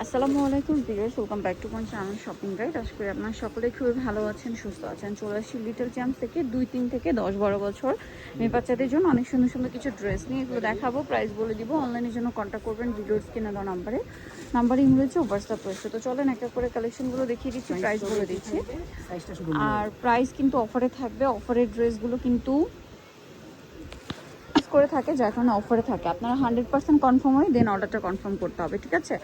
আসসালামু আলাইকুম viewers, welcome back to my channel shopping guide. আশা করি আপনারা সকলে খুবই ভালো আছেন, সুস্থ আছেন। চলে আসছি লিটল চ্যাম্প থেকে 2-3 থেকে 10-12 বছর মেয়ে বাচ্চাদের জন্য অনেক সুন্দর সুন্দর কিছু ড্রেস নিয়ে এগুলো দেখাবো, প্রাইস বলে দিব। অনলাইনের জন্য কন্ট্যাক্ট করবেন ভিডিওর স্ক্রিনে দেওয়া নাম্বারে ইংরেজি হোয়াটসঅ্যাপ রয়েছে। তো চলেন একটা করে কালেকশনগুলো দেখিয়ে দিচ্ছি, প্রাইস বলে দিচ্ছি। আর প্রাইস কিন্তু অফারে থাকবে, অফারের ড্রেসগুলো কিন্তু করে থাকে, যার কারণে অফারে থাকে। আপনারা 100% কনফার্ম হয় দেন অর্ডারটা কনফার্ম করতে হবে, ঠিক আছে?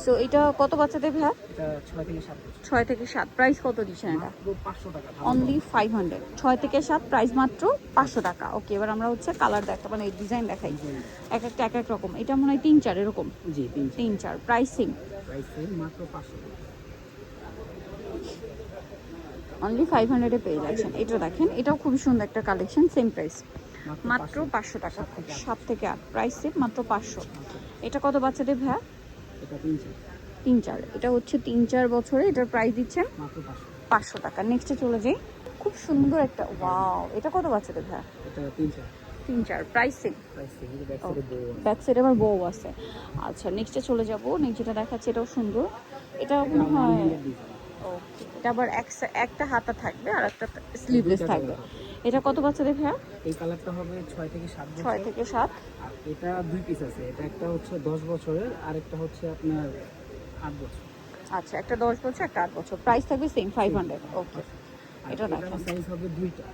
সো এটা কত বাচ্চাদের ভাইয়া? এটা 6 থেকে 7 6 থেকে 7। প্রাইস কত দিচ্ছেন এটা? মাত্র 500 টাকা। অনলি 500। 6 থেকে 7 প্রাইস মাত্র 500 টাকা। ওকে, এবার আমরা হচ্ছে কালার দেখা মানে ডিজাইন দেখাই, এক একটা এক এক রকম। এটা মনে হয় 3-4 এরকম। জি 3-4 প্রাইসিং মাত্র 500 টাকা। অনলি 500 এ পেয়ে যাচ্ছেন। এটা দেখেন, এটাও খুবই সুন্দর একটা কালেকশন, সেম প্রাইস মাত্র 500 টাকা। 7 থেকে 8 প্রাইস সেম, মাত্র 500। এটা কত বাচ্চাদের ভাইয়া? এটা 3-4। এটা হচ্ছে 3-4 বছরে, এটার প্রাইস দিচ্ছেন মাত্র 500 টাকা। নেক্সটে চলে যাই, খুব সুন্দর একটা, ওয়াও, এটা কত বাচ্চাদের ভাইয়া? এটা 3-4 প্রাইস সেম। ব্যাক সাইডে আবার বউ আছে। আচ্ছা, নেক্সটে চলে যাব। নেক্সট যেটা দেখাচ্ছে এটাও সুন্দর। এটা মনে হয় ওকে, এটা আবার একটা হাতা থাকবে আর একটা স্লিভলেস থাকবে। এটা কত বাচ্চাদের ভাইয়া? এই কালারটা হবে 6 থেকে 7 বছর। 6 থেকে 7। আর এটা দুই পিস আছে, এটা একটা হচ্ছে 10 বছরের আর একটা হচ্ছে আপনার 8 বছর। আচ্ছা, একটা 10 বছর, একটা 8 বছর। প্রাইস থাকবে সেম 500। ওকে, এটা দেখেন, সাইজ হবে দুইটা,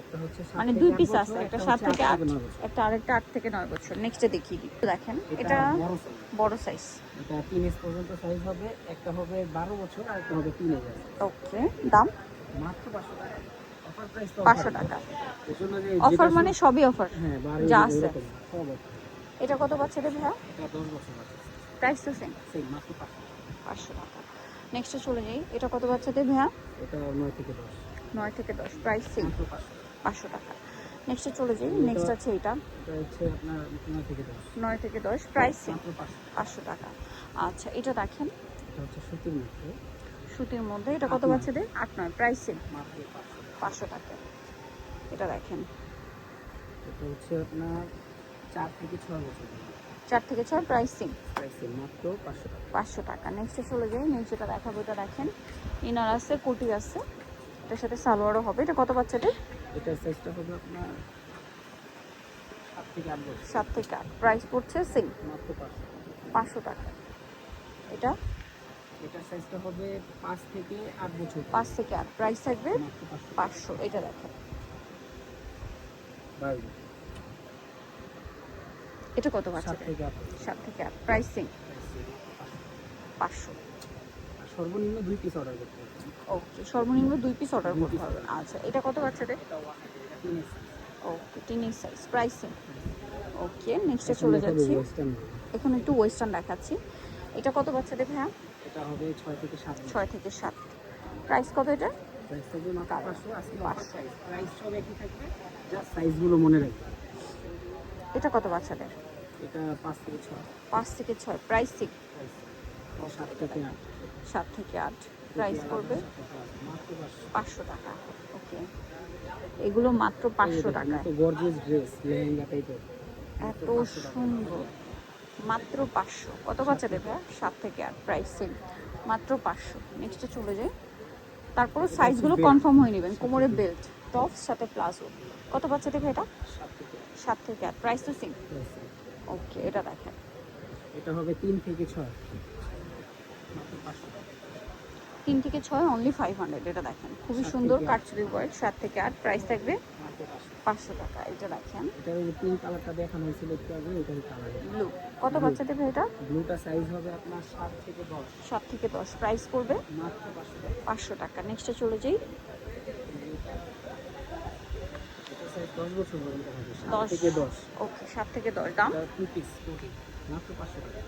একটা হচ্ছে 7 মানে থেকে দুই 8 পিস বছর, আছে, একটা একটা 7 হচ্ছে থেকে 8 8, থেকে 9 বছর। একটা আরেকটা 8 থেকে 9 বছর। নেক্সটে দেখিয়ে দিই, দেখেন এটা বড় সাইজ। বড় সাইজ। এটা 3 পর্যন্ত সাইজ হবে, একটা হবে 12 বছর আর একটা হবে 3 এজ। ওকে, দাম মাত্র 500 টাকা। অফার প্রাইস তো 500 টাকা। এজন্য যে অফার মানে সবই অফার হ্যাঁ, যা আছে। সব এটা কত বাচ্চাদের ভাইয়া? এটা 10 বছর আছে। প্রাইস তো সেম সেই মাত্র 500 টাকা। নেক্সটে চলে যাই, এটা কত বাচ্চাদের ভাইয়া? এটা 9 থেকে 10। 9 থেকে 10 প্রাইস সেম মাত্র 500 টাকা। নেক্সটে চলে যাই, নেক্সট আছে এটা এটা হচ্ছে আপনার 9 থেকে 10। 9 থেকে 10 প্রাইস সেম মাত্র 500 টাকা। আচ্ছা, এটা দেখেন এটা হচ্ছে সুতির মধ্যে। সুতির মধ্যে, এটা কত বাচ্চাদের? 8-9 প্রাইস সেম মাত্র 500 টাকা। এটা দেখেন, এটা হচ্ছে আপনার 4 থেকে 6 বছর। 4 থেকে 6 প্রাইস সেম প্রাইস মাত্র 500 টাকা। 500 টাকা। নেক্সটে চলে যাই, নেক্সট যেটা দেখাবো এটা দেখেন, ইনার আছে, কোটি আছে, এটার সাথে সালোয়ারও হবে। এটা কত বাচ্চাদের? এটার সাইজটা হবে আপনার 7 থেকে 8 বছর। 7 থেকে 8 প্রাইস পড়ছে সেম মাত্র 500 টাকা। এটা এটার সাইজটা হবে 5 থেকে 8 বছর। 5 থেকে 8 প্রাইস থাকবে মাত্র 500। এটা দেখেন, বাড়বে। এটা কত 7 বাচ্চাদের? থেকে 8 7 থেকে 8 প্রাইস সেম 500। আর সর্বনিম্ন 2 পিস অর্ডার করতে হবে। ওকে, সর্বনিম্ন 2 পিস অর্ডার করতে হবে। আচ্ছা, এটা কত বাচ্চাদের? ওকে, টিনের সাইজ প্রাইস সেম। ওকে, নেক্সটে চলে যাচ্ছি, এখন একটু ওয়েস্টার্ন দেখাচ্ছি। এটা কত বাচ্চাদের ভাইয়া? এটা হবে 6 থেকে 7। 6 থেকে 7 প্রাইস কত এটা? প্রাইস থাকবে মাত্র 500। আজকে 500। প্রাইস সব একই থাকবে, জাস্ট সাইজগুলো মনে রাখবেন। এটা কত বাচ্চাদের? এটা 5 থেকে 6। 5 থেকে 6 প্রাইস ঠিক। 7 থেকে 8। 7 থেকে 8 প্রাইস করবে মাত্র 500 টাকা। ওকে, এগুলো মাত্র 500 টাকায়। তো গর্জিয়াস ড্রেস, লেহেঙ্গা টাইপের। এত সুন্দর, মাত্র 500। কত বাচ্চাদের ভাইয়া? 7 থেকে 8 প্রাইস সেম মাত্র 500। নেক্সটে চলে যাই, তারপরে সাইজগুলো কনফার্ম হয়ে নেবেন। কোমরে বেল্ট, টপস সাথে প্লাজো। কত বাচ্চাদের ভাই এটা? 7 থেকে 8 প্রাইস তো সেম। ওকে, এটা দেখেন, এটা হবে 3 থেকে 6। মাত্র 500 টাকা। 3 থেকে 6 অনলি 500। এটা দেখেন, খুবই সুন্দর কাটচুরি ওয়ার্ক। 7 থেকে 8 প্রাইস থাকবে মাত্র 500 টাকা। এটা দেখেন, এটা ওই পিঙ্ক কালারটা দেখানো হয়েছিল একটু আগে, এটাই কালার। ব্লু। কত বাচ্চাদের ভাই এটা? ব্লুটা সাইজ হবে আপনার 7 থেকে 10। 7 থেকে 10 প্রাইস করবে মাত্র 500 টাকা। 500 টাকা। নেক্সটে চলে যাই, এটা সাইজ 10 বছর পর্যন্ত হবে, 7 10 থেকে 10। ওকে, 7 থেকে 10 দাম। এটা 2 পিস কোটি, মাত্র 500 টাকা।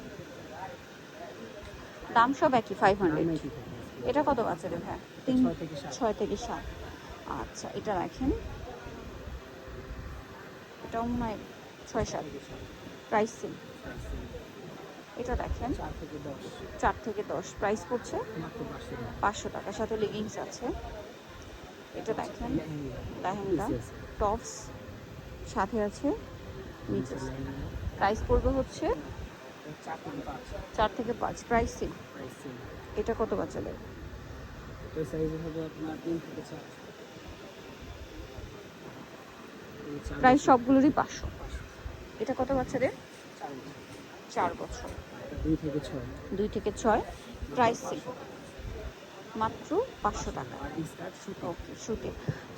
দাম সব একই 500। দাম একই থাকে। এটা কত বাচ্চাদের ভাই? 6 থেকে 7। 6 থেকে 7। আচ্ছা, এটা দেখেন, এটাও মনে হয় 6-7 প্রাইস সেম। এটা দেখেন, 4 থেকে 10। 4 থেকে 10 প্রাইস পড়ছে মাত্র 500 টাকা। 500 টাকা। সাথে লেগিংস আছে। এটা দেখেন, লেহেঙ্গা, টপস সাথে আছে, নিচে প্রাইস পড়বে হচ্ছে এটা 4 থেকে 5 4 থেকে 5 প্রাইস সেম। Price same. এটা কত বাচ্চাদের? এটা সাইজ হবে আপনার 3 থেকে 4। প্রাইস সবগুলোরই 500। এটা কত বাচ্চাদের? 4 4 বছর। 2 থেকে 6 2 থেকে 6 প্রাইস সেম, মাত্র 500 টাকা। আর স্টার্ট শুট ওকে শুটে।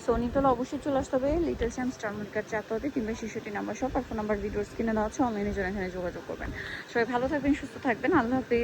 সো নিতলে অবশ্যই চলে আসতে হবে little champs terminal 4 366 number shop, আর ফোন নাম্বার ভিডিওস কিনে দেওয়া আছে, অনলাইনে জন্য এখানে যোগাযোগ করবেন। সবাই ভালো থাকবেন, সুস্থ থাকবেন, আল্লাহ হাফেজ।